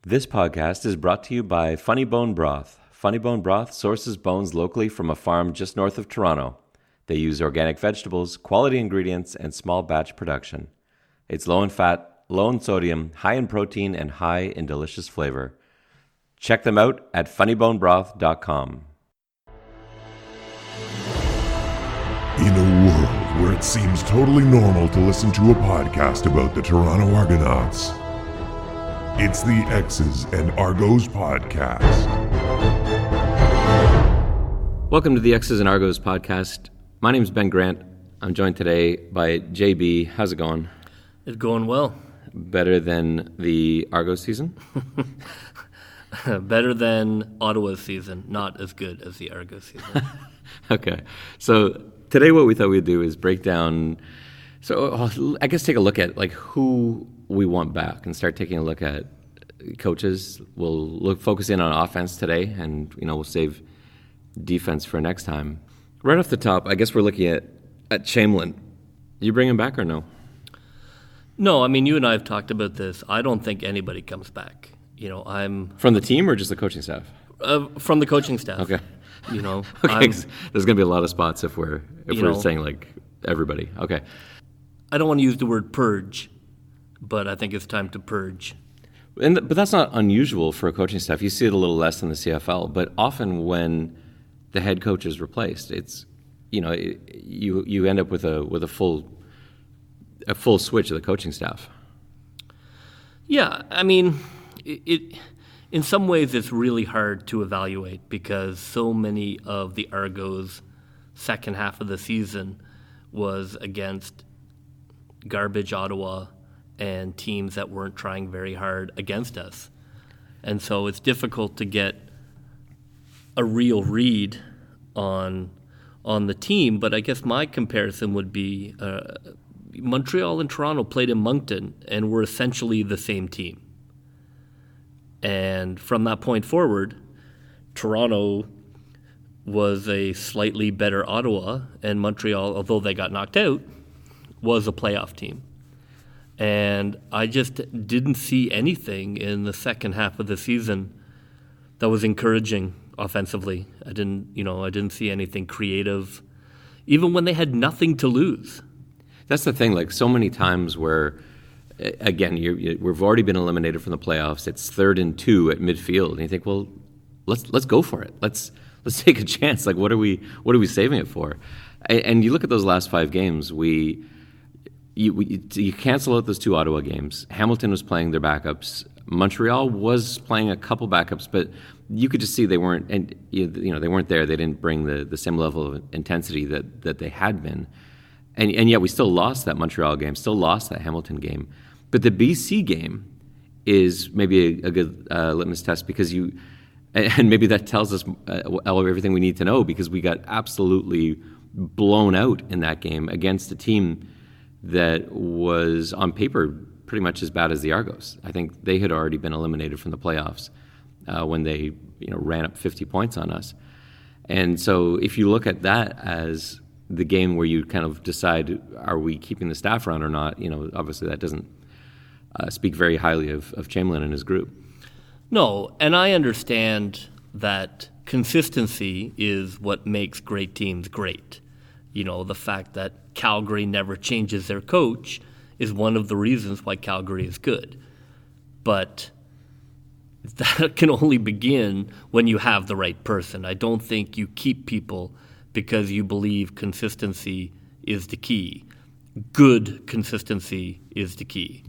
This podcast is brought to you by Funny Bone Broth. Funny Bone Broth sources bones locally from a farm just north of Toronto. They use organic vegetables, quality ingredients, and small batch production. It's low in fat, low in sodium, high in protein, and high in delicious flavor. Check them out at funnybonebroth.com. In a world where it seems totally normal to listen to a podcast about the Toronto Argonauts, it's the X's and Argos podcast. Welcome to the X's and Argos podcast. My name is Ben Grant. I'm joined today by JB. How's it going? It's going well. Better than the Argos season? Better than Ottawa's season, not as good as the Argos season. Okay. So today what we thought we'd do is break down, I guess take a look at like who we want back and start taking a look at coaches. We'll focus in on offense today, and we'll save defense for next time. Right off the top, I guess we're looking at Chamberlain. You bring him back or no? No, I mean, you and I have talked about this. I don't think anybody comes back. I'm from the team or just the coaching staff? From the coaching staff. Okay. Okay. There's going to be a lot of spots if we're saying like everybody. Okay. I don't want to use the word purge, but I think it's time to purge. But that's not unusual for a coaching staff. You see it a little less in the CFL, but often when the head coach is replaced, it's you end up with a full switch of the coaching staff. Yeah, I mean, it in some ways it's really hard to evaluate because so many of the Argos' second half of the season was against garbage Ottawa and teams that weren't trying very hard against us. And so it's difficult to get a real read on the team, but I guess my comparison would be Montreal and Toronto played in Moncton and were essentially the same team. And from that point forward, Toronto was a slightly better Ottawa, and Montreal, although they got knocked out, was a playoff team. And I just didn't see anything in the second half of the season that was encouraging offensively. I didn't see anything creative, even when they had nothing to lose. That's the thing, like so many times where, again, we've already been eliminated from the playoffs. It's 3rd and 2 at midfield, and you think, well, let's go for it. Let's take a chance. Like, what are we saving it for? And you look at those last 5 games. You cancel out those 2 Ottawa games. Hamilton was playing their backups. Montreal was playing a couple backups, but you could just see they weren't, and they weren't there. They didn't bring the same level of intensity that they had been, and yet we still lost that Montreal game, still lost that Hamilton game. But the BC game is maybe a good litmus test because and maybe that tells us everything we need to know because we got absolutely blown out in that game against a team that was on paper pretty much as bad as the Argos. I think they had already been eliminated from the playoffs when they ran up 50 points on us. And so if you look at that as the game where you kind of decide, are we keeping the staff around or not, obviously that doesn't speak very highly of Chamberlain and his group. No, and I understand that consistency is what makes great teams great. The fact that Calgary never changes their coach is one of the reasons why Calgary is good. But that can only begin when you have the right person. I don't think you keep people because you believe consistency is the key. Good consistency is the key.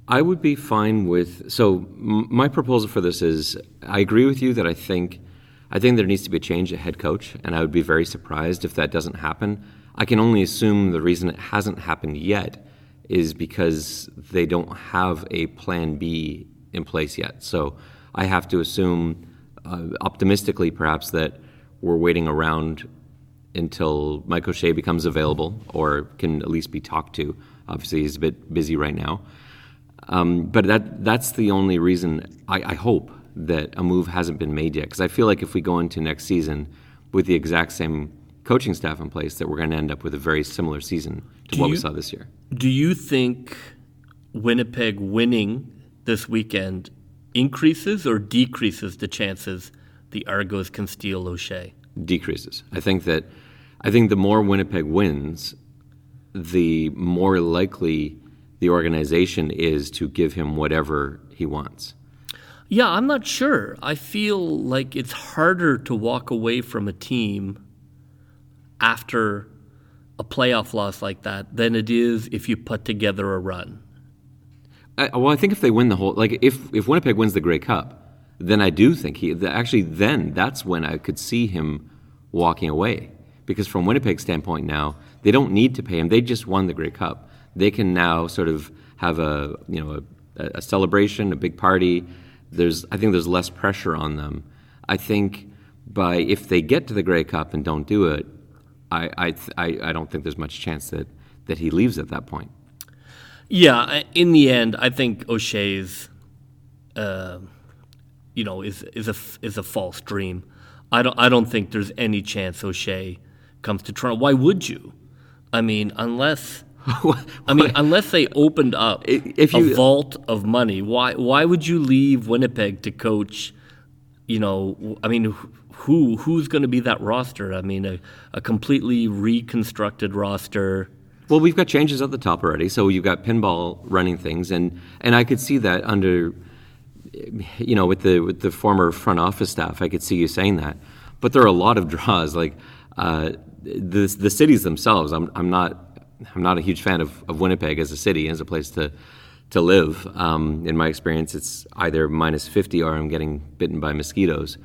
I would be fine with, my proposal for this is, I agree with you that I think there needs to be a change at head coach, and I would be very surprised if that doesn't happen. I can only assume the reason it hasn't happened yet is because they don't have a plan B in place yet. So I have to assume, optimistically perhaps, that we're waiting around until Mike O'Shea becomes available or can at least be talked to. Obviously, he's a bit busy right now. But that's the only reason I hope that a move hasn't been made yet. Because I feel like if we go into next season with the exact same coaching staff in place, that we're going to end up with a very similar season to what we saw this year. Do you think Winnipeg winning this weekend increases or decreases the chances the Argos can steal O'Shea? Decreases. I think the more Winnipeg wins, the more likely the organization is to give him whatever he wants. Yeah, I'm not sure. I feel like it's harder to walk away from a team after a playoff loss like that than it is if you put together a run. I think if they win the whole, like if Winnipeg wins the Grey Cup, then I do think then that's when I could see him walking away. Because from Winnipeg's standpoint now, they don't need to pay him. They just won the Grey Cup. They can now sort of have a celebration, a big party. I think there's less pressure on them. I think if they get to the Grey Cup and don't do it, I don't think there's much chance that he leaves at that point. Yeah, in the end, I think O'Shea's, is a false dream. I don't think there's any chance O'Shea comes to Toronto. Why would you? I mean, unless they opened up a vault of money, why would you leave Winnipeg to coach? Who's going to be that roster? I mean, a completely reconstructed roster. Well, we've got changes at the top already, so you've got Pinball running things, and I could see that under, with the former front office staff, I could see you saying that. But there are a lot of draws, like the cities themselves. I'm not a huge fan of Winnipeg as a city, as a place to live. In my experience, it's either -50 or I'm getting bitten by mosquitoes.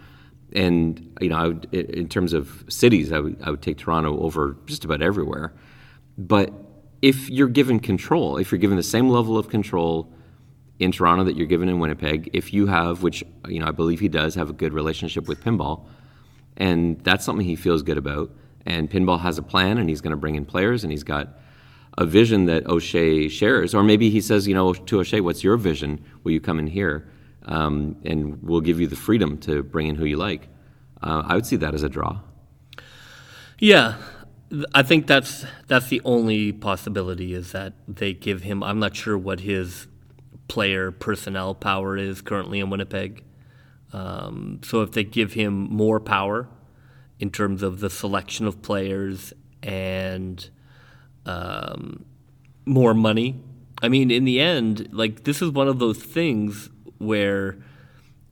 And in terms of cities, I would take Toronto over just about everywhere. But if you're given control, if you're given the same level of control in Toronto that you're given in Winnipeg, if you have, which I believe he does, have a good relationship with Pinball, and that's something he feels good about, and Pinball has a plan, and he's going to bring in players, and he's got a vision that O'Shea shares, or maybe he says, to O'Shea, what's your vision? Will you come in here, and we'll give you the freedom to bring in who you like. I would see that as a draw. Yeah. I think that's the only possibility, is that they give him. I'm not sure what his player personnel power is currently in Winnipeg. So if they give him more power in terms of the selection of players and more money, I mean, in the end, like, this is one of those things where,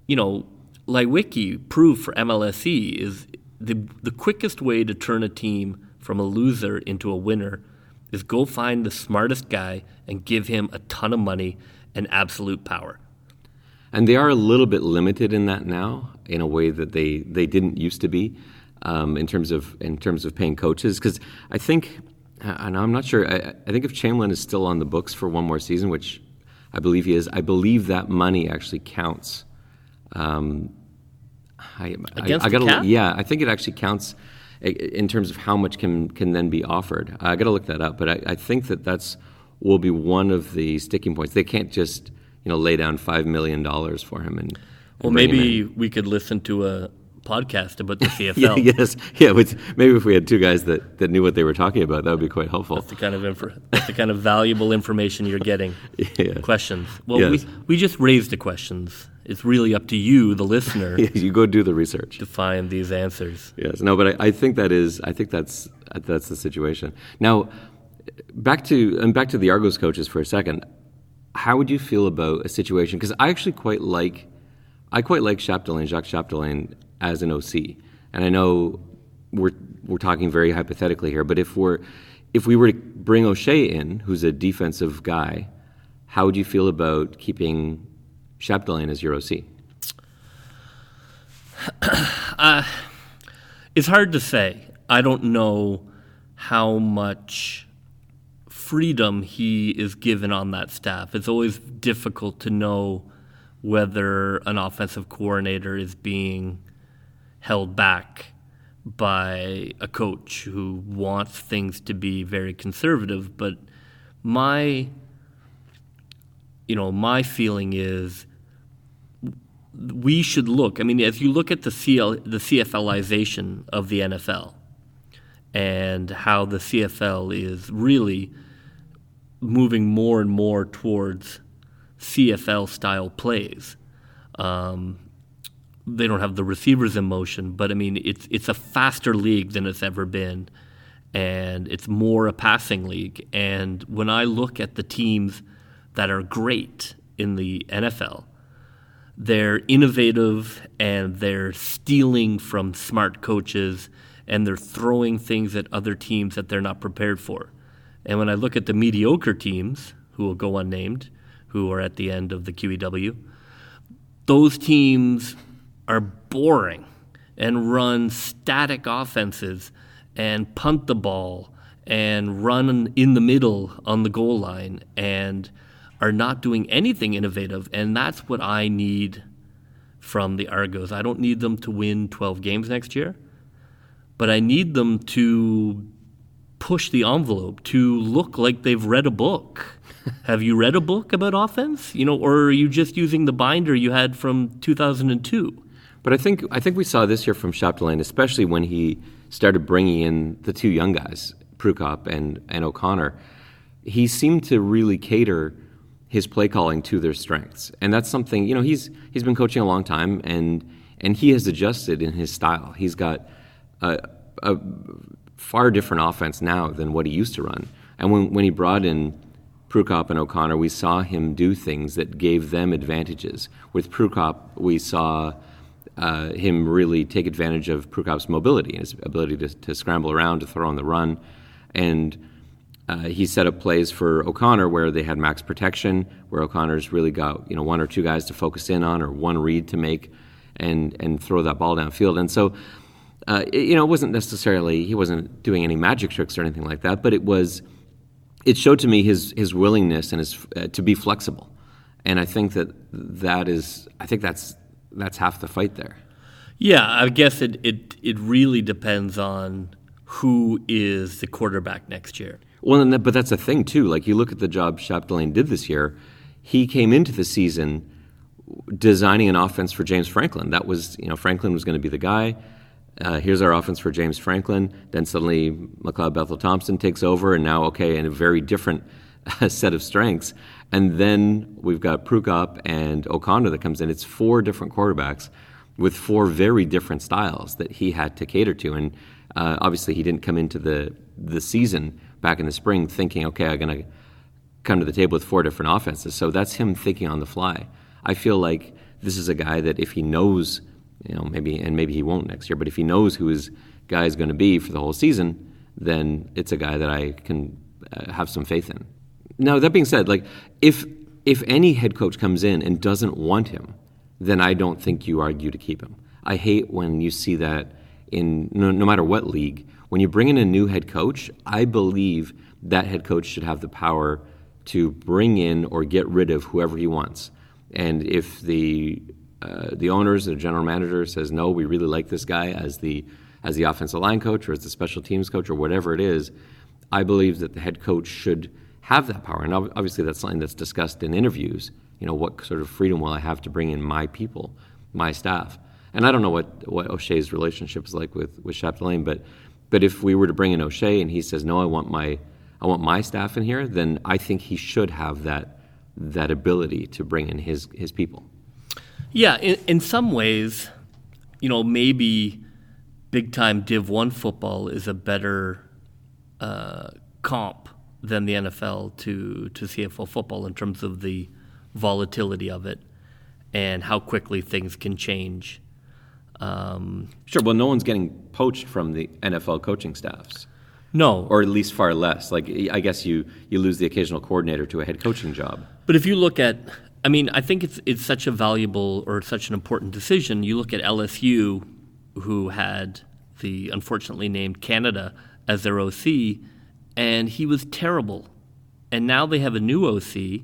Lewicki proved for MLSE is the quickest way to turn a team from a loser into a winner is go find the smartest guy and give him a ton of money and absolute power. And they are a little bit limited in that now, in a way that they didn't used to be, in terms of paying coaches. Because I think, and I'm not sure, I think if Chamberlain is still on the books for one more season, which I believe he is, I believe that money actually counts. Against the cap? Yeah, I think it actually counts in terms of how much can then be offered. I got to look that up, but I think that's will be one of the sticking points. They can't just lay down $5 million for him and maybe we could listen to a podcast about the CFL. Maybe if we had two guys that knew what they were talking about, that would be quite helpful. That's the kind of valuable information you're getting. Yeah. Questions. Well, yes. we just raised the questions. It's really up to you, the listener. You go do the research to find these answers. Yes, no, but I think that's the situation. Now, back to the Argos coaches for a second. How would you feel about a situation? Because I actually quite like Chapdelaine, Jacques Chapdelaine, as an OC, and I know we're talking very hypothetically here, but if we were to bring O'Shea in, who's a defensive guy, how would you feel about keeping Chapdelaine as your OC? It's hard to say. I don't know how much freedom he is given on that staff. It's always difficult to know whether an offensive coordinator is being held back by a coach who wants things to be very conservative. But my feeling is we should look. I mean, as you look at the CFLization of the NFL and how the CFL is really moving more and more towards CFL-style plays, They don't have the receivers in motion, but I mean, it's a faster league than it's ever been, and it's more a passing league. And when I look at the teams that are great in the NFL, they're innovative and they're stealing from smart coaches and they're throwing things at other teams that they're not prepared for. And when I look at the mediocre teams, who will go unnamed, who are at the end of the QEW, those teams are boring and run static offenses and punt the ball and run in the middle on the goal line and are not doing anything innovative. And that's what I need from the Argos. I don't need them to win 12 games next year, but I need them to push the envelope, to look like they've read a book. Have you read a book about offense? Or are you just using the binder you had from 2002? But I think we saw this year from Chapdelaine, especially when he started bringing in the two young guys, Prukop and O'Connor. He seemed to really cater his play calling to their strengths, and that's something. He's been coaching a long time, and he has adjusted in his style. He's got a far different offense now than what he used to run. And when he brought in Prukop and O'Connor, we saw him do things that gave them advantages. With Prukop, we saw him really take advantage of Prukop's mobility and his ability to scramble around, to throw on the run. And he set up plays for O'Connor where they had max protection, where O'Connor's really got one or two guys to focus in on or one read to make and throw that ball downfield. And so, it wasn't necessarily, he wasn't doing any magic tricks or anything like that, but it showed to me his willingness and his to be flexible. And I think that's half the fight there. Yeah, I guess it really depends on who is the quarterback next year. Well, but that's a thing too. Like, you look at the job Chapdelaine did this year. He came into the season designing an offense for James Franklin. That was, Franklin was going to be the guy. Here's our offense for James Franklin. Then suddenly McLeod Bethel-Thompson takes over, and now, in a very different set of strengths. And then we've got Prukop and O'Connor that comes in. It's four different quarterbacks with four very different styles that he had to cater to. And obviously he didn't come into the season back in the spring thinking, I'm going to come to the table with four different offenses. So that's him thinking on the fly. I feel like this is a guy that if he knows, maybe he won't next year, but if he knows who his guy is going to be for the whole season, then it's a guy that I can have some faith in. Now, that being said, if any head coach comes in and doesn't want him, then I don't think you argue to keep him. I hate when you see that in no matter what league. When you bring in a new head coach, I believe that head coach should have the power to bring in or get rid of whoever he wants. And if the owners, the general manager says, no, we really like this guy as the offensive line coach or as the special teams coach or whatever it is, I believe that the head coach should have that power. And obviously that's something that's discussed in interviews. What sort of freedom will I have to bring in my people, my staff? And I don't know what O'Shea's relationship is like with Chapdelaine, but if we were to bring in O'Shea and he says, no, I want my staff in here, then I think he should have that ability to bring in his people. Yeah, in some ways, maybe big-time Div 1 football is a better comp than the NFL to CFL football in terms of the volatility of it and how quickly things can change. Sure, well, no one's getting poached from the NFL coaching staffs. No. Or at least far less. I guess you lose the occasional coordinator to a head coaching job. But if you look at, I think it's such a valuable or such an important decision. You look at LSU, who had the unfortunately named Canada as their OC, and he was terrible. And now they have a new OC,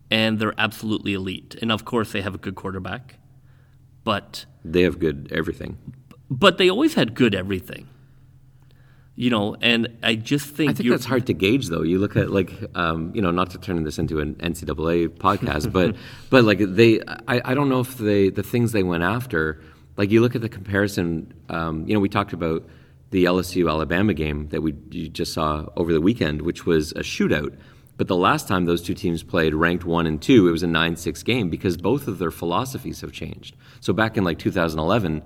and they're absolutely elite. And of course, they have a good quarterback, but they have good everything. But they always had good everything. And I just think that's hard to gauge, though. You look at not to turn this into an NCAA podcast, but I don't know if the things they went after. You look at the comparison. We talked about the LSU Alabama game that you just saw over the weekend, which was a shootout. But the last time those two teams played ranked 1 and 2, it was a 9-6 game because both of their philosophies have changed. So back in like 2011,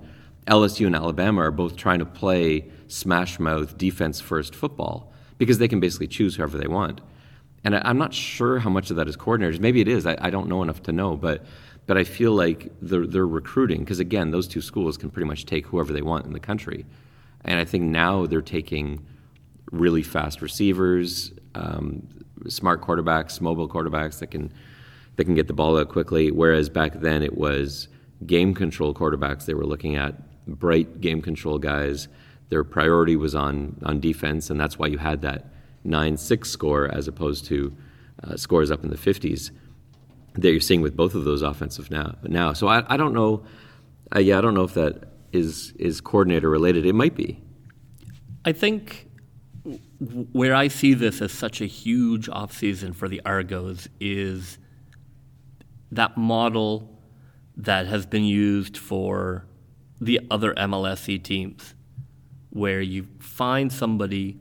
LSU and Alabama are both trying to play smash-mouth, defense-first football because they can basically choose whoever they want. And I'm not sure how much of that is coordinators. Maybe it is. I don't know enough to know. But I feel like they're recruiting because, again, those two schools can pretty much take whoever they want in the country. And I think now they're taking really fast receivers, smart quarterbacks, mobile quarterbacks that can get the ball out quickly, whereas back then it was game control quarterbacks they were looking at, bright game control guys. Their priority was on defense, and that's why you had that 9-6 score as opposed to scores up in the 50s that you're seeing with both of those offensive now. So I don't know. I don't know if that is coordinator related. It might be. I think where I see this as such a huge offseason for the Argos is that model that has been used for the other MLSE teams, where you find somebody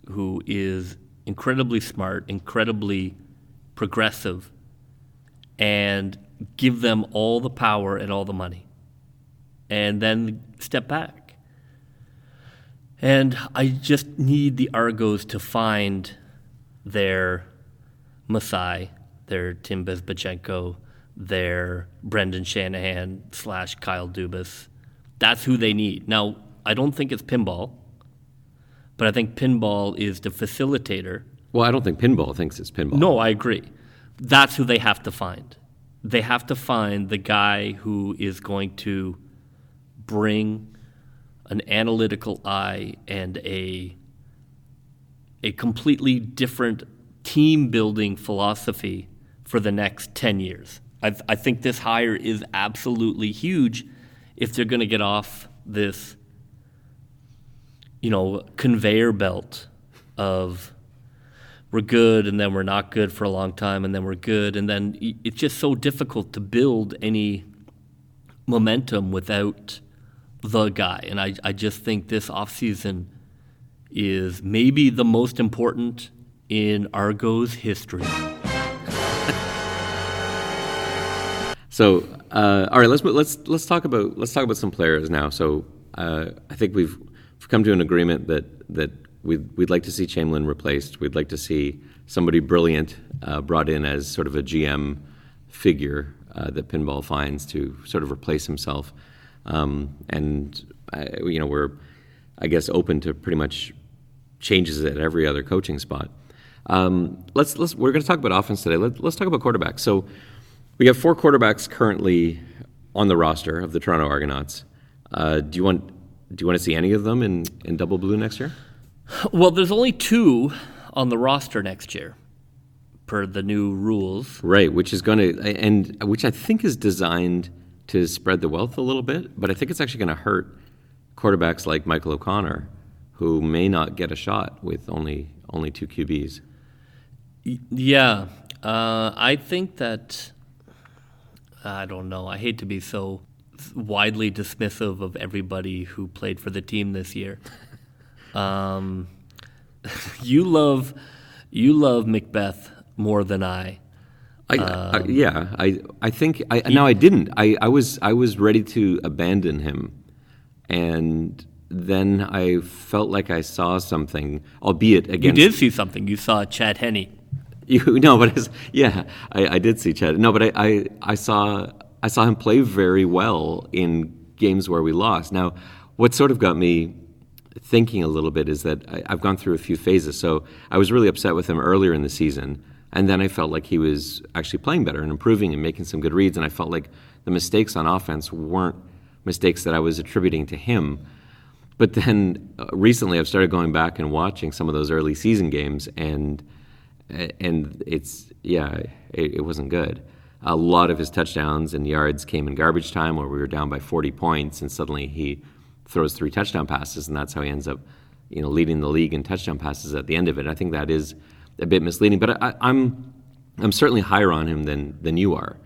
who is incredibly smart, incredibly progressive, and give them all the power and all the money, and then step back. And I just need the Argos to find their Masai, their Tim Bezbatchenko, their Brendan Shanahan / Kyle Dubas. That's who they need. Now, I don't think it's pinball, but I think pinball is the facilitator. Well, I don't think pinball thinks it's pinball. No, I agree. That's who they have to find. They have to find the guy who is going to bring an analytical eye and a completely different team-building philosophy for the next 10 years. I think this hire is absolutely huge if they're going to get off this, conveyor belt of we're good and then we're not good for a long time and then we're good. And then it's just so difficult to build any momentum without the guy. And I just think this offseason is maybe the most important in Argos history. So, all right, let's talk about some players now. So, I think we've come to an agreement that we'd like to see Chamberlain replaced. We'd like to see somebody brilliant brought in as sort of a GM figure that Pinball finds to sort of replace himself. We're, I guess, open to pretty much changes at every other coaching spot. We're going to talk about offense today. Let's talk about quarterbacks. So we have 4 quarterbacks currently on the roster of the Toronto Argonauts. Do you want to see any of them in double blue next year? Well, there's only 2 on the roster next year, per the new rules. Right, which I think is designed to spread the wealth a little bit, but I think it's actually going to hurt quarterbacks like Michael O'Connor, who may not get a shot with only 2 QBs. Yeah, I think that, I don't know, I hate to be so widely dismissive of everybody who played for the team this year. You love Macbeth more than I. I think I didn't. I was ready to abandon him, and then I felt like I saw something, albeit against. You did see something. You saw Chad Henne. I did see Chad. No, but I saw him play very well in games where we lost. Now, what sort of got me thinking a little bit is that I've gone through a few phases. So I was really upset with him earlier in the season. And then I felt like he was actually playing better and improving and making some good reads. And I felt like the mistakes on offense weren't mistakes that I was attributing to him. But then recently I've started going back and watching some of those early season games, and it wasn't good. A lot of his touchdowns and yards came in garbage time where we were down by 40 points, and suddenly he throws 3 touchdown passes, and that's how he ends up leading the league in touchdown passes at the end of it. I think that is a bit misleading, but I'm certainly higher on him than you are.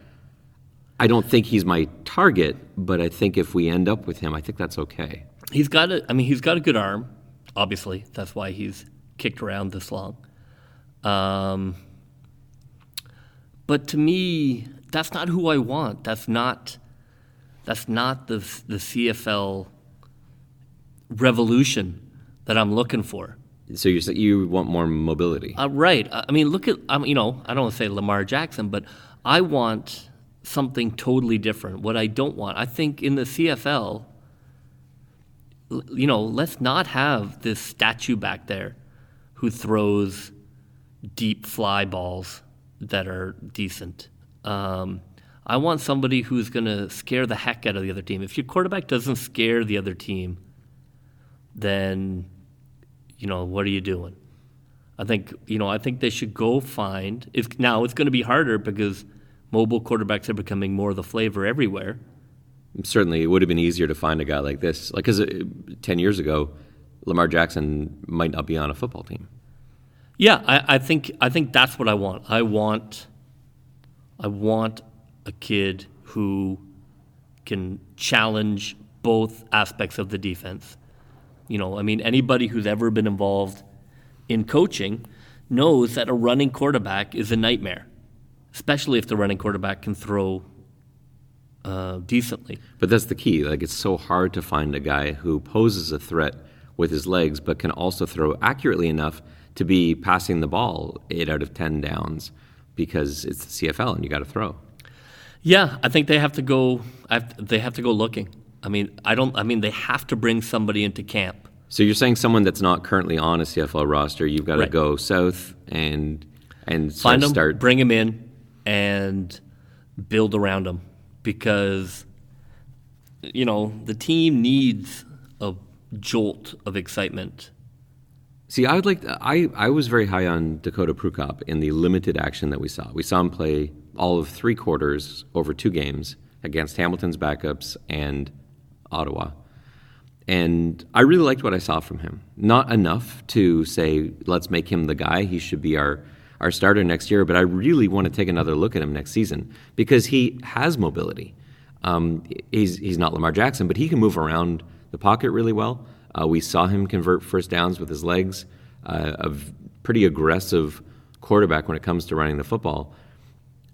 I don't think he's my target, but I think if we end up with him, I think that's okay. He's got a good arm. Obviously, that's why he's kicked around this long. But to me, that's not who I want. That's not the CFL revolution that I'm looking for. So you want more mobility? Right. I mean, look at, I don't want to say Lamar Jackson, but I want something totally different. What I don't want, I think in the CFL, let's not have this statue back there who throws deep fly balls that are decent. I want somebody who's going to scare the heck out of the other team. If your quarterback doesn't scare the other team, then, what are you doing? I think they should go find. Now it's going to be harder because mobile quarterbacks are becoming more of the flavor everywhere. Certainly, it would have been easier to find a guy like this. Like, because 10 years ago, Lamar Jackson might not be on a football team. Yeah, I think that's what I want. I want a kid who can challenge both aspects of the defense. Anybody who's ever been involved in coaching knows that a running quarterback is a nightmare, especially if the running quarterback can throw decently. But that's the key. Like, it's so hard to find a guy who poses a threat with his legs but can also throw accurately enough to be passing the ball 8 out of 10 downs, because it's the CFL and you got to throw. Yeah, I think they have to go. They have to go looking. They have to bring somebody into camp. So you're saying someone that's not currently on a CFL roster, you've got to go south and find them, start, bring them in, and build around them, because the team needs a jolt of excitement. See, I was very high on Dakota Prukop in the limited action that we saw. We saw him play all of 3 quarters over 2 games against Hamilton's backups and Ottawa. And I really liked what I saw from him. Not enough to say, let's make him the guy. He should be our starter next year. But I really want to take another look at him next season because he has mobility. He's not Lamar Jackson, but he can move around the pocket really well. We saw him convert first downs with his legs, a pretty aggressive quarterback when it comes to running the football.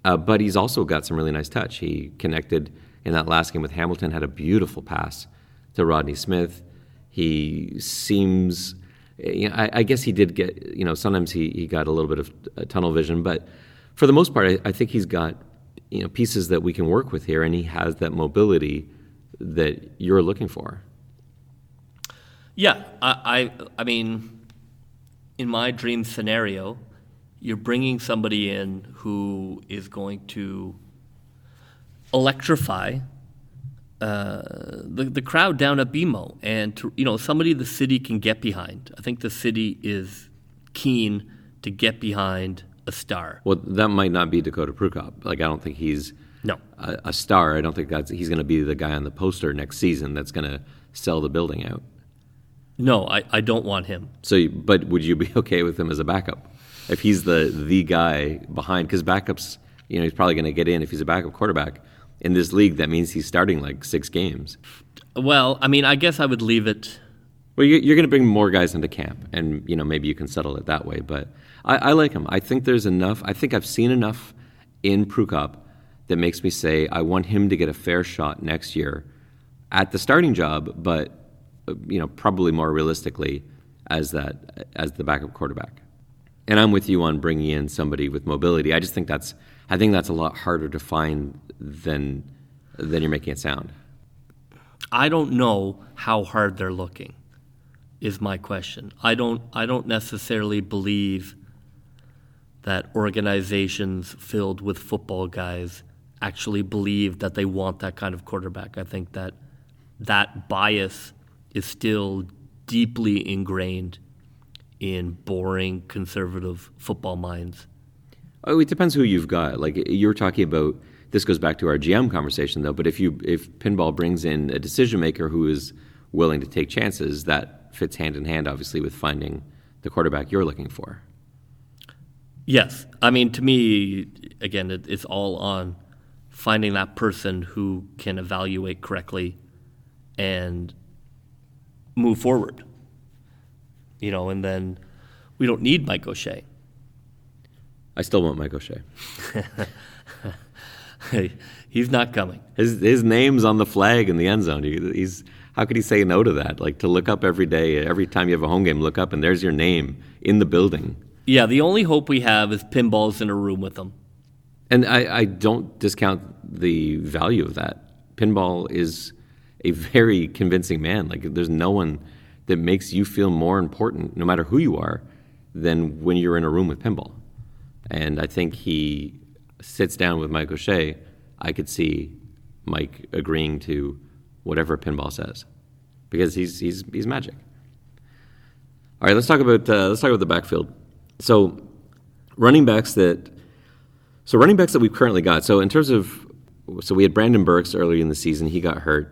But he's also got some really nice touch. He connected in that last game with Hamilton, had a beautiful pass to Rodney Smith. He seems, I guess he did get, sometimes he got a little bit of tunnel vision, but for the most part, I think he's got, pieces that we can work with here, and he has that mobility that you're looking for. Yeah, I mean, in my dream scenario, you're bringing somebody in who is going to electrify the crowd down at BMO, and somebody the city can get behind. I think the city is keen to get behind a star. Well, that might not be Dakota Prukop. Like, I don't think he's a star. I don't think he's going to be the guy on the poster next season that's going to sell the building out. No, I don't want him. So, but would you be okay with him as a backup if he's the guy behind? Because backups, he's probably going to get in if he's a backup quarterback. In this league, that means he's starting like 6 games. Well, I guess I would leave it. Well, you're going to bring more guys into camp, and maybe you can settle it that way. But I like him. I think there's enough. I think I've seen enough in Prukop that makes me say I want him to get a fair shot next year at the starting job, but probably more realistically as the backup quarterback. And I'm with you on bringing in somebody with mobility. I think that's a lot harder to find than you're making it sound. I don't know how hard they're looking, is my question. I don't necessarily believe that organizations filled with football guys actually believe that they want that kind of quarterback. I think that bias is still deeply ingrained in boring conservative football minds. Oh, it depends who you've got. Like you were talking about, this goes back to our GM conversation though, but if Pinball brings in a decision maker who is willing to take chances, that fits hand in hand obviously with finding the quarterback you're looking for. Yes. I mean, to me, again, it's all on finding that person who can evaluate correctly and move forward. And then we don't need Mike O'Shea. I still want Mike O'Shea. He's not coming. His name's on the flag in the end zone. How could he say no to that? Like, to look up every day, every time you have a home game, look up and there's your name in the building. Yeah, the only hope we have is Pinball's in a room with him. And I don't discount the value of that. Pinball is a very convincing man. Like, there's no one that makes you feel more important, no matter who you are, than when you're in a room with Pinball. And I think he sits down with Mike O'Shea. I could see Mike agreeing to whatever Pinball says, because he's magic. All right, let's talk about the backfield. So running backs that we've currently got. So in terms of, we had Brandon Burks earlier in the season. He got hurt.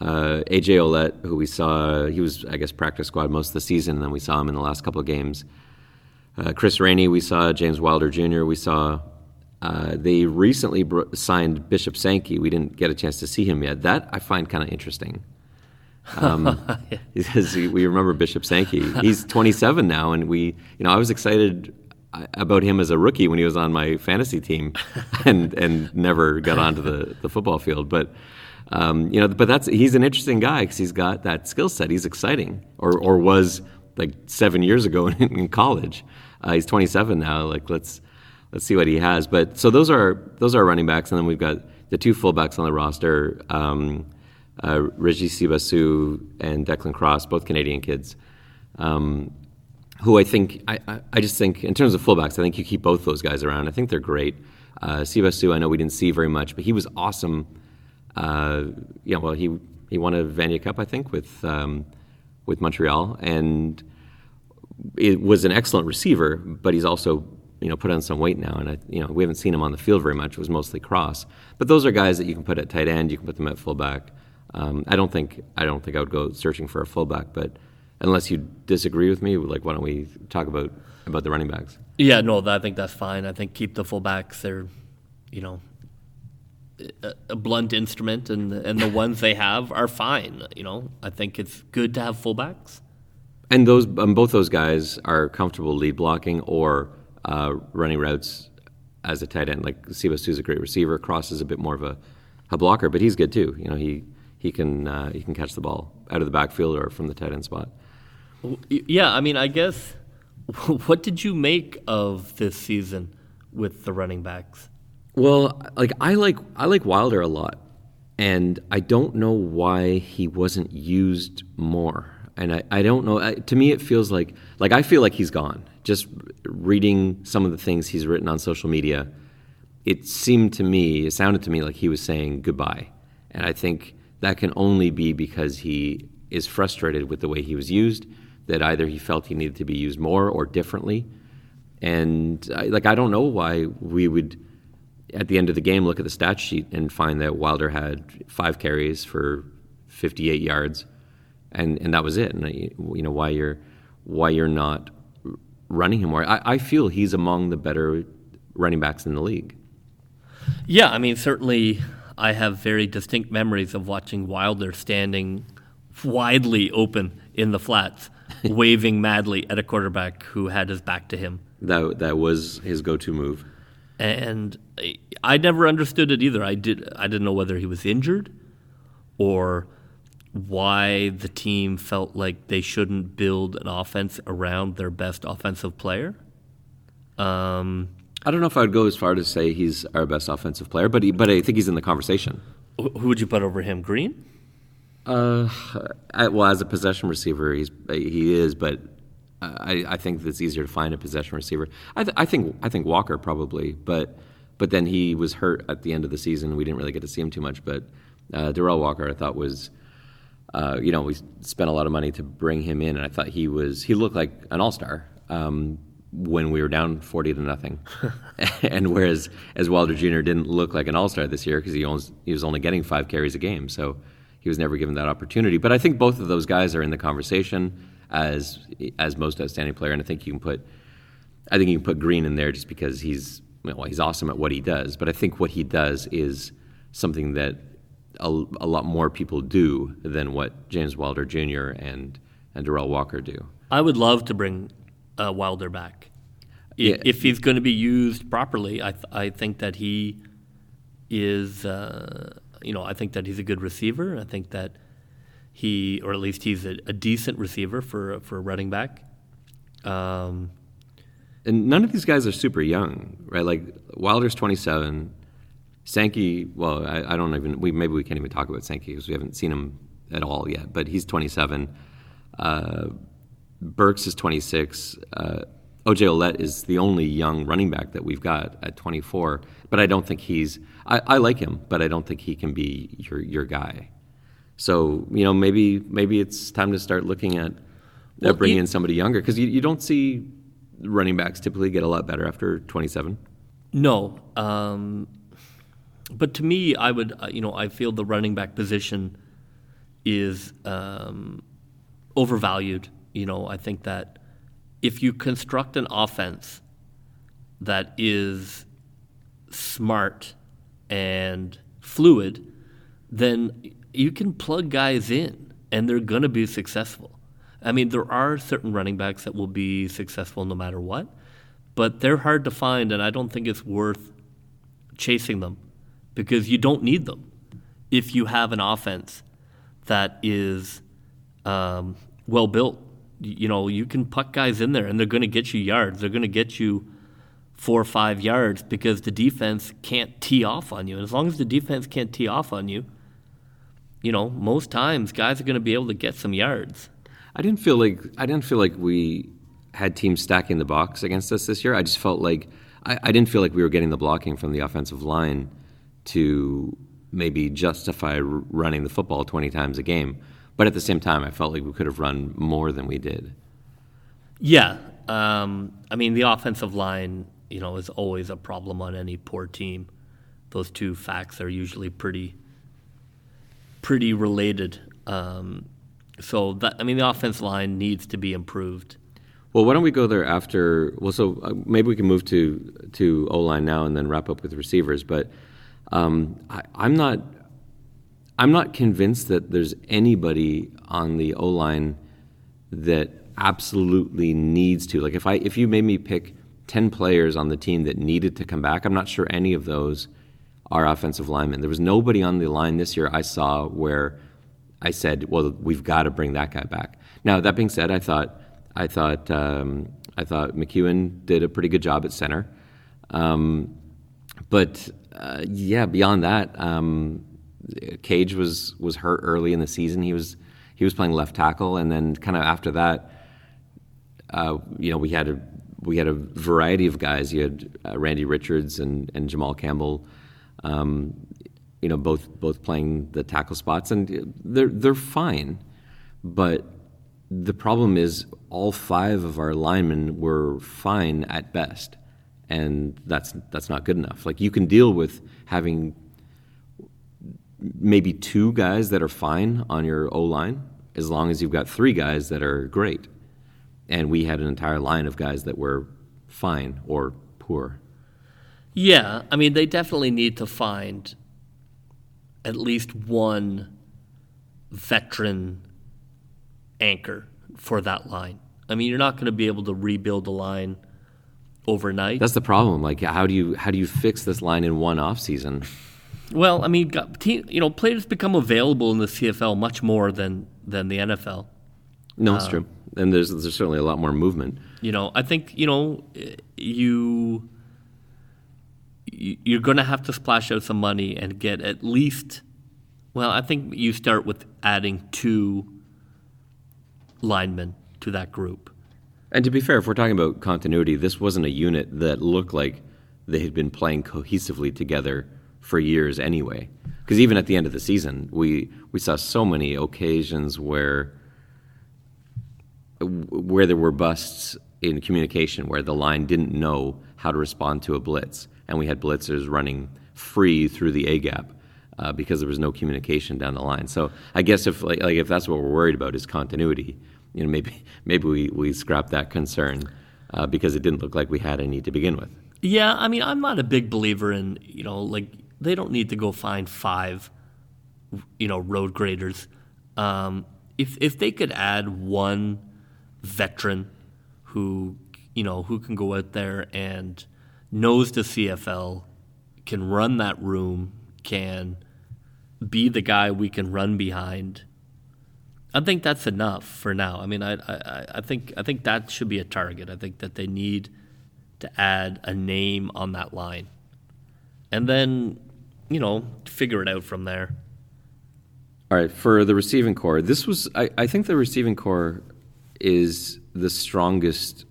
AJ Ouellette, who we saw, he was, I guess, practice squad most of the season, and then we saw him in the last couple of games. Chris Rainey, we saw. James Wilder Jr., we saw. They recently signed Bishop Sankey. We didn't get a chance to see him yet. That I find kind of interesting. Because we remember Bishop Sankey. He's 27 now, and I was excited about him as a rookie when he was on my fantasy team, and never got onto the football field. But he's an interesting guy because he's got that skill set. He's exciting, or was like 7 years ago in college. He's 27 now. Like, let's see what he has. But so those are running backs, and then we've got the two fullbacks on the roster. Reggie Sibassou and Declan Cross, both Canadian kids, who I think, I just think, in terms of fullbacks, I think you keep both those guys around. I think they're great. Sibassou, I know we didn't see very much, but he was awesome. He won a Vanier Cup, I think, with Montreal, and it was an excellent receiver, but he's also put on some weight now, and we haven't seen him on the field very much. It was mostly Cross, but those are guys that you can put at tight end. You can put them at fullback. I don't think I would go searching for a fullback, but unless you disagree with me, like, why don't we talk about the running backs? Yeah, no, I think that's fine. I think keep the fullbacks. They're, a blunt instrument, and the ones they have are fine. I think it's good to have fullbacks. And both those guys are comfortable lead blocking or running routes as a tight end. Like, Sibassou's a great receiver. Cross is a bit more of a blocker, but he's good too. He can catch the ball out of the backfield or from the tight end spot. Yeah, I guess, what did you make of this season with the running backs? Well, I like Wilder a lot, and I don't know why he wasn't used more. And I don't know. To me, it feels like I feel like he's gone. Just reading some of the things he's written on social media, it sounded to me like he was saying goodbye. And I think that can only be because he is frustrated with the way he was used, that either he felt he needed to be used more or differently. And I don't know why we would, at the end of the game, look at the stat sheet and find that Wilder had 5 carries for 58 yards. And that was it. And why you're not running him more. I feel he's among the better running backs in the league. Yeah, certainly I have very distinct memories of watching Wilder standing widely open in the flats, waving madly at a quarterback who had his back to him. That was his go-to move. And I never understood it either. I didn't know whether he was injured or why the team felt like they shouldn't build an offense around their best offensive player. I don't know if I would go as far to say he's our best offensive player, but I think he's in the conversation. Who would you put over him? Green? As a possession receiver, he is, but I think it's easier to find a possession receiver. I think Walker probably, but then he was hurt at the end of the season. We didn't really get to see him too much, but Darrell Walker I thought was. We spent a lot of money to bring him in, and I thought he looked like an all-star when we were down 40-0. And whereas Wilder Jr. didn't look like an all-star this year because he was only getting 5 carries a game, so he was never given that opportunity. But I think both of those guys are in the conversation as most outstanding player, and I think you can put Green in there just because he's awesome at what he does. But I think what he does is something that a lot more people do than what James Wilder Jr. and Darrell Walker do. I would love to bring Wilder back. If he's going to be used properly, I think that he is, I think that he's a good receiver. I think that or at least he's a decent receiver for a running back. And none of these guys are super young, right? Like Wilder's 27. Sankey, well, I don't even, maybe we can't even talk about Sankey because we haven't seen him at all yet, but he's 27. Burks is 26. O.J. Olette is the only young running back that we've got at 24, but I don't think I like him, but I don't think he can be your guy. So, maybe it's time to start looking at bringing in somebody younger, because you don't see running backs typically get a lot better after 27. No. But to me, I feel the running back position is overvalued. I think that if you construct an offense that is smart and fluid, then you can plug guys in and they're going to be successful. I mean, there are certain running backs that will be successful no matter what, but they're hard to find, and I don't think it's worth chasing them because you don't need them if you have an offense that is well built. You can puck guys in there and they're going to get you yards. They're going to get you 4 or 5 yards because the defense can't tee off on you. And as long as the defense can't tee off on you, most times guys are going to be able to get some yards. I didn't feel like we had teams stacking the box against us this year. I just felt like I didn't feel like we were getting the blocking from the offensive line to maybe justify running the football 20 times a game. But at the same time, I felt like we could have run more than we did. Yeah. The offensive line, is always a problem on any poor team. Those two facts are usually pretty related. The offensive line needs to be improved. Well, why don't we go there after? Well, maybe we can move to O-line now and then wrap up with receivers. But I'm not convinced that there's anybody on the O-line that absolutely needs to. Like if you made me pick 10 players on the team that needed to come back, I'm not sure any of those are offensive linemen. There was nobody on the line this year I saw where I said, well, we've got to bring that guy back. Now, that being said, I thought McEwen did a pretty good job at center. But beyond that, Cage was hurt early in the season. He was playing left tackle, and then kind of after that, we had a variety of guys. You had Randy Richards and Jamal Campbell, both playing the tackle spots, and they're fine. But the problem is all 5 of our linemen were fine at best, and that's not good enough. Like, you can deal with having maybe 2 guys that are fine on your O-line as long as you've got 3 guys that are great. And we had an entire line of guys that were fine or poor. Yeah, they definitely need to find at least one veteran anchor for that line. You're not going to be able to rebuild a line overnight. That's the problem. Like, how do you fix this line in one offseason? Well, players become available in the CFL much more than the NFL. No, it's true. And there's certainly a lot more movement. I think, you're going to have to splash out some money and get at least, I think you start with adding 2 linemen to that group. And to be fair, if we're talking about continuity, this wasn't a unit that looked like they had been playing cohesively together for years anyway. Because even at the end of the season, we saw so many occasions where there were busts in communication, where the line didn't know how to respond to a blitz, and we had blitzers running free through the A-gap because there was no communication down the line. So I guess if that's what we're worried about is continuity, maybe we scrap that concern because it didn't look like we had any to begin with. Yeah, I'm not a big believer in they don't need to go find 5 road graders. If they could add one veteran who who can go out there and knows the CFL, can run that room, can be the guy we can run behind. I think that's enough for now. I mean, I think that should be a target. I think that they need to add a name on that line, and then figure it out from there. All right, for the receiving core, I think the receiving core is the strongest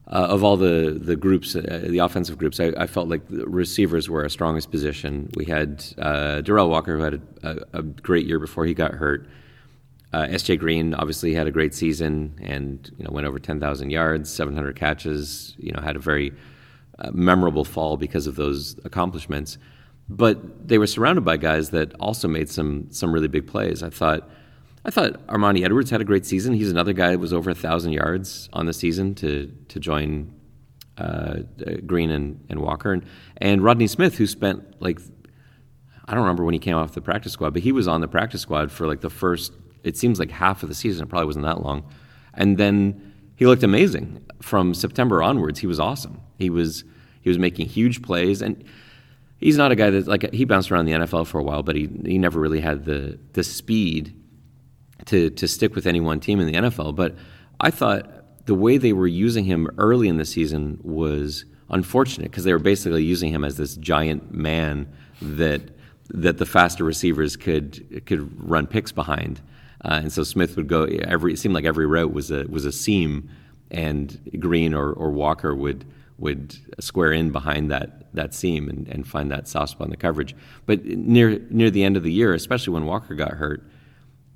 of all the groups, the offensive groups. I felt like the receivers were our strongest position. We had Darrell Walker, who had a great year before he got hurt. S.J. Green obviously had a great season and went over 10,000 yards, 700 catches. Had a very memorable fall because of those accomplishments. But they were surrounded by guys that also made some really big plays. I thought Armani Edwards had a great season. He's another guy that was over 1,000 yards on the season to join Green and Walker. And Rodney Smith, who spent I don't remember when he came off the practice squad, but he was on the practice squad for the first, it seems like half of the season. It probably wasn't that long. And then he looked amazing. From September onwards, he was awesome. He was making huge plays, and he's not a guy that he bounced around the NFL for a while, but he never really had the speed to stick with any one team in the NFL. But I thought the way they were using him early in the season was unfortunate because they were basically using him as this giant man that the faster receivers could run picks behind. And so Smith would go it seemed like every route was a seam, and Green or Walker would square in behind that seam and find that soft spot in the coverage. But near the end of the year, especially when Walker got hurt,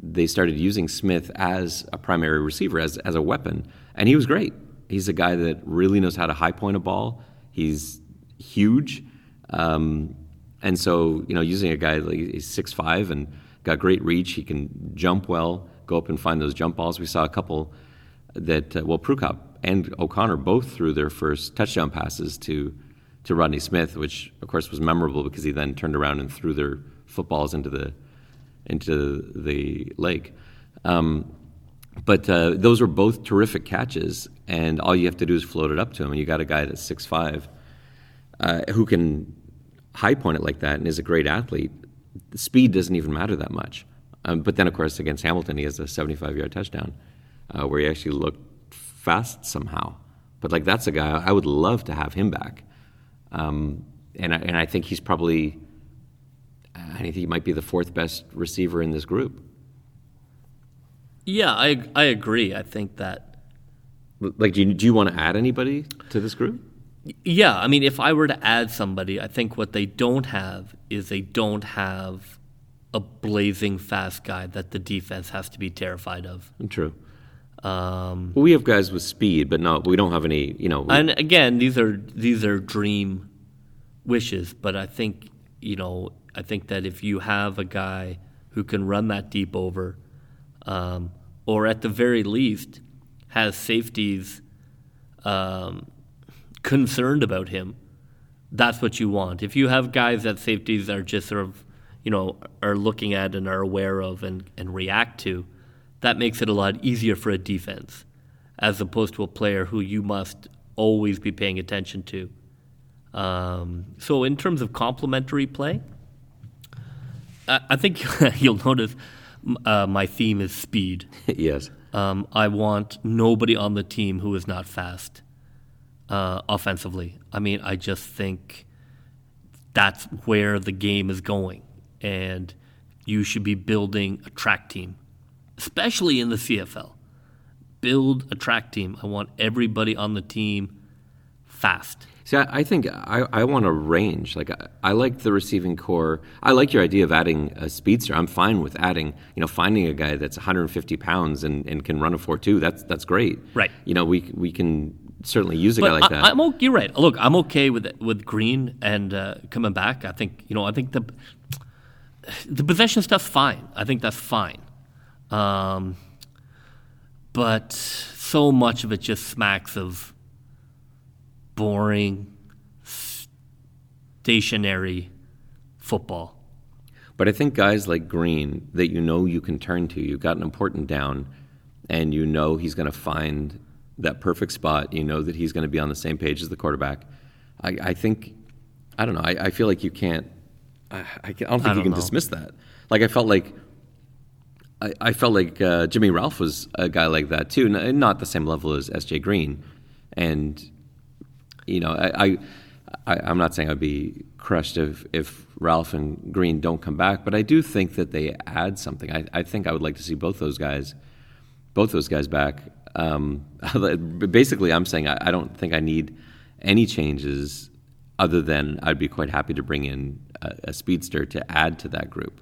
they started using Smith as a primary receiver, as a weapon, and he was great. He's a guy that really knows how to high point a ball. He's huge, and so using a guy he's 6'5" and got great reach. He can jump well, go up and find those jump balls. We saw a couple that Prukop and O'Connor both threw their first touchdown passes to Rodney Smith, which of course was memorable because he then turned around and threw their footballs into the lake. But those were both terrific catches, and all you have to do is float it up to him, and you got a guy that's 6'5", who can high point it like that and is a great athlete. The speed doesn't even matter that much. But then, of course, against Hamilton, he has a 75-yard touchdown where he actually looked fast somehow. But that's a guy I would love to have him back. And I think he's probably, I think he might be the fourth best receiver in this group. Yeah, I agree. I think that. Do you want to add anybody to this group? Yeah, I mean, if I were to add somebody, I think what they don't have is they don't have a blazing fast guy that the defense has to be terrified of. True. We have guys with speed, but no, we don't have any. And again, these are dream wishes, but I think that if you have a guy who can run that deep over, or at the very least has safeties concerned about him, that's what you want. If you have guys that safeties are just sort of, are looking at and are aware of and react to, that makes it a lot easier for a defense, as opposed to a player who you must always be paying attention to. So in terms of complementary play, I think you'll notice my theme is speed. Yes. I want nobody on the team who is not fast offensively. I mean, I just think that's where the game is going, and you should be building a track team, especially in the CFL. Build a track team. I want everybody on the team fast. See, I think I want a range. I like the receiving core. I like your idea of adding a speedster. I'm fine with adding, finding a guy that's 150 pounds and can run a 4.2. That's great. Right. We can certainly use a guy like that. You're right. Look, I'm okay with Green and coming back. I think the possession stuff's fine. I think that's fine. But so much of it just smacks of boring, stationary football. But I think guys like Green that you can turn to, you've got an important down, and he's going to find that perfect spot. You know that he's going to be on the same page as the quarterback. I think, I don't know. I feel like you can't. I don't think you can dismiss that. Like I felt like Jimmy Ralph was a guy like that too, not the same level as S.J. Green, and you know I'm not saying I'd be crushed if Ralph and Green don't come back, but I do think that they add something. I think I would like to see both those guys back. Basically, I'm saying I don't think I need any changes other than I'd be quite happy to bring in a speedster to add to that group.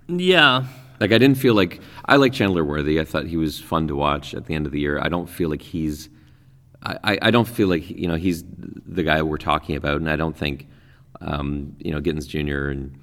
Yeah. Like I didn't feel like I like Chandler Worthy. I thought he was fun to watch at the end of the year. I don't feel like he's he's the guy we're talking about, and I don't think Gittins Jr. and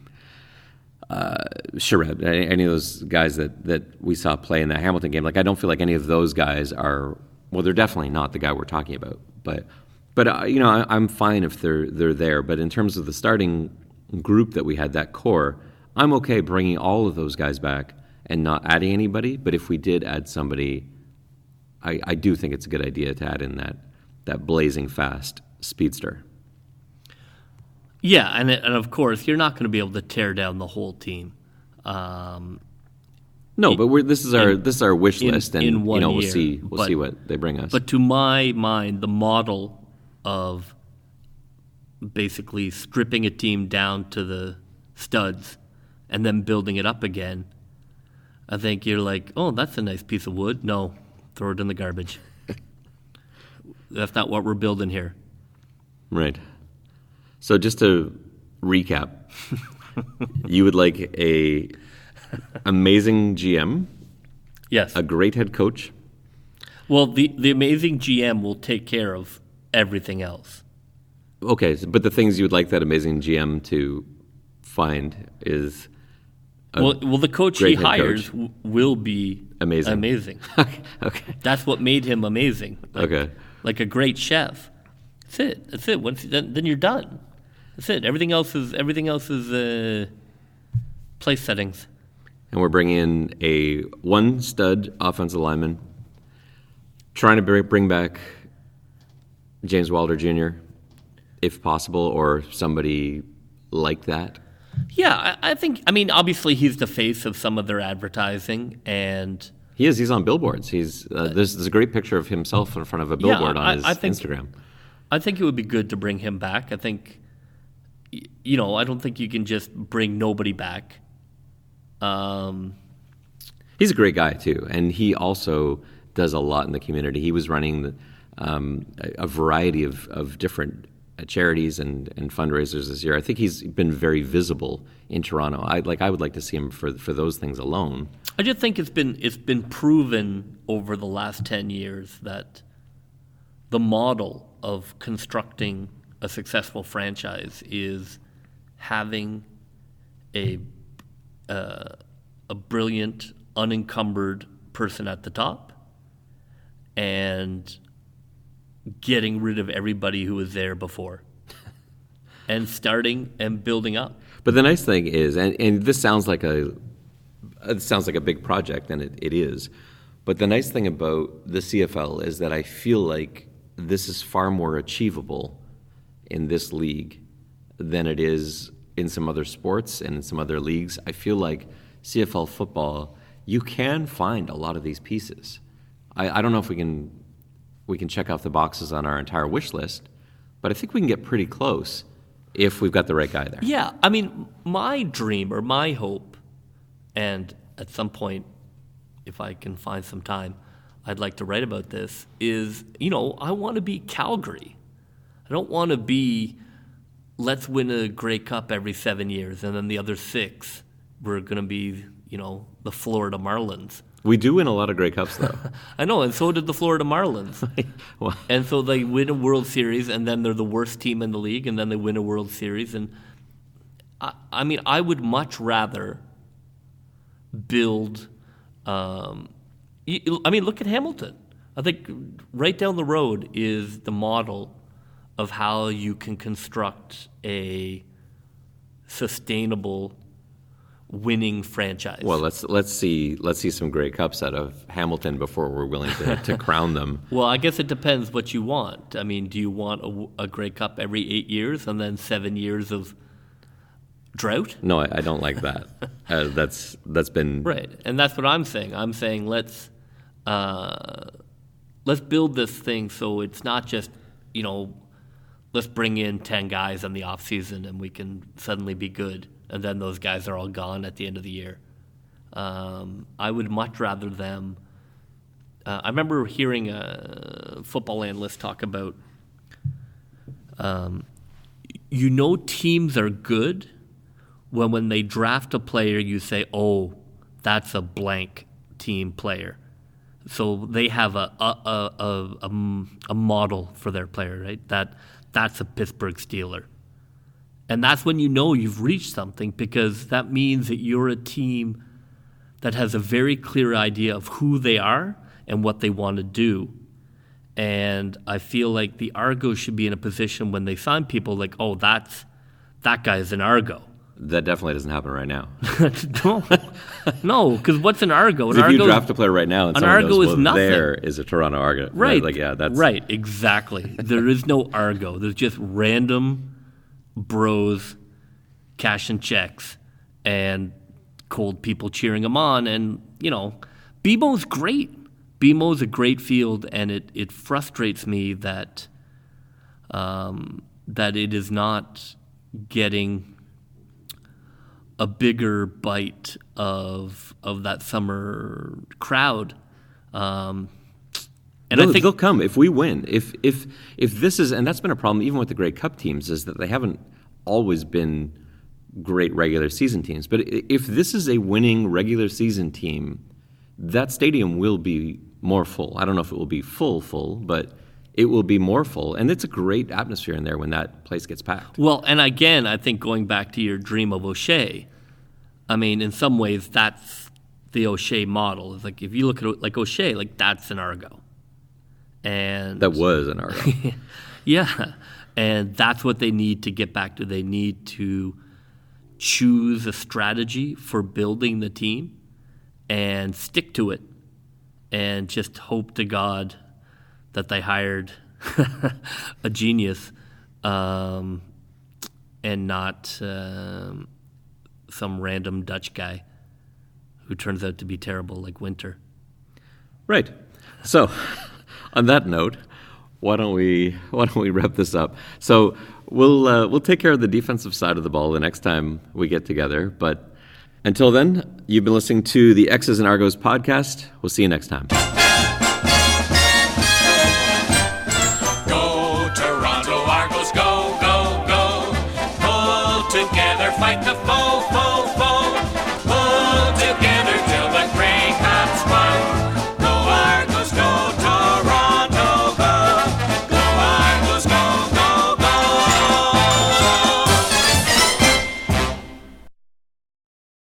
Sherrod, any of those guys that we saw play in that Hamilton game. Like I don't feel like any of those guys are. Well, they're definitely not the guy we're talking about. But I'm fine if they're there. But in terms of the starting group that we had, that core, I'm okay bringing all of those guys back and not adding anybody. But if we did add somebody, I do think it's a good idea to add in that blazing fast speedster. Yeah, and of course you're not going to be able to tear down the whole team. No, but this is our wish list, and we'll year, see what they bring us. But to my mind, the model of basically stripping a team down to the studs and then building it up again, I think you're like, oh, that's a nice piece of wood. No, throw it in the garbage. That's not what we're building here. Right. So just to recap, you would like a amazing GM, yes, a great head coach. Well, the amazing GM will take care of everything else. Okay, but the things you would like that amazing GM to find is the coach he hires will be amazing. Okay. That's what made him amazing. Okay. Like a great chef. That's it. Once then you're done. That's it. Everything else is place settings. And we're bringing in one stud offensive lineman, trying to bring back James Wilder Jr., if possible, or somebody like that. Yeah, I think. I mean, obviously, he's the face of some of their advertising, and he is. He's on billboards. There's a great picture of himself in front of a billboard on his Instagram. I think it would be good to bring him back. I think, I don't think you can just bring nobody back. He's a great guy too, and he also does a lot in the community. He was running a variety of different charities and fundraisers this year. I think he's been very visible in Toronto. I would like to see him for those things alone. I just think it's been proven over the last 10 years that the model of constructing a successful franchise is having a brilliant, unencumbered person at the top and getting rid of everybody who was there before and starting and building up. But the nice thing is, and this sounds like a big project, and it is, but the nice thing about the CFL is that I feel like this is far more achievable in this league than it is in some other sports and in some other leagues. I feel like CFL football, you can find a lot of these pieces. I don't know if we can check off the boxes on our entire wish list, but I think we can get pretty close if we've got the right guy there. Yeah, I mean, my dream or my hope, and at some point, if I can find some time, I'd like to write about this, is, I want to be Calgary. I don't want to be, let's win a Grey Cup every 7 years, and then the other 6, we're going to be, the Florida Marlins. We do win a lot of Grey Cups, though. I know, and so did the Florida Marlins. Well, and so they win a World Series, and then they're the worst team in the league, and then they win a World Series. And I would much rather build. Look at Hamilton. I think right down the road is the model of how you can construct a sustainable winning franchise. Well, let's see some Grey Cups out of Hamilton before we're willing to crown them. Well, I guess it depends what you want. I mean, do you want a Grey Cup every 8 years and then 7 years of drought? No, I don't like that. That's been right, and that's what I'm saying. I'm saying let's build this thing so it's not just, let's bring in 10 guys in the off season and we can suddenly be good, and then those guys are all gone at the end of the year. I would much rather them. I remember hearing a football analyst talk about, teams are good when they draft a player, you say, oh, that's a blank team player. So they have a model for their player, right? That's a Pittsburgh Steeler. And that's when you've reached something, because that means that you're a team that has a very clear idea of who they are and what they want to do. And I feel like the Argos should be in a position when they sign people like, oh, that guy is an Argo. That definitely doesn't happen right now. No, because what's an Argo? If you draft a player right now and an someone Argo goes, is well, nothing. there is a Toronto Argo. Right. That's right, exactly. There is no Argo. There's just random bros cashing checks and cold people cheering them on. And, BMO's great. BMO's a great field, and it frustrates me that it is not getting a bigger bite of that summer crowd. And I think they'll come if we win. If this is, and that's been a problem even with the Grey Cup teams, is that they haven't always been great regular season teams. But if this is a winning regular season team, that stadium will be more full. I don't know if it will be full, but it will be more full. And it's a great atmosphere in there when that place gets packed. Well, and again, I think going back to your dream of O'Shea, I mean, in some ways, that's the O'Shea model. It's like, if you look at like O'Shea, like, that's an Argo. And that was an Argo. Yeah. And that's what they need to get back to. They need to choose a strategy for building the team and stick to it, and just hope to God that they hired a genius and not some random Dutch guy who turns out to be terrible like Winter. Right. So, on that note, why don't we wrap this up? So we'll take care of the defensive side of the ball the next time we get together. But until then, you've been listening to the X's and Argos podcast. We'll see you next time.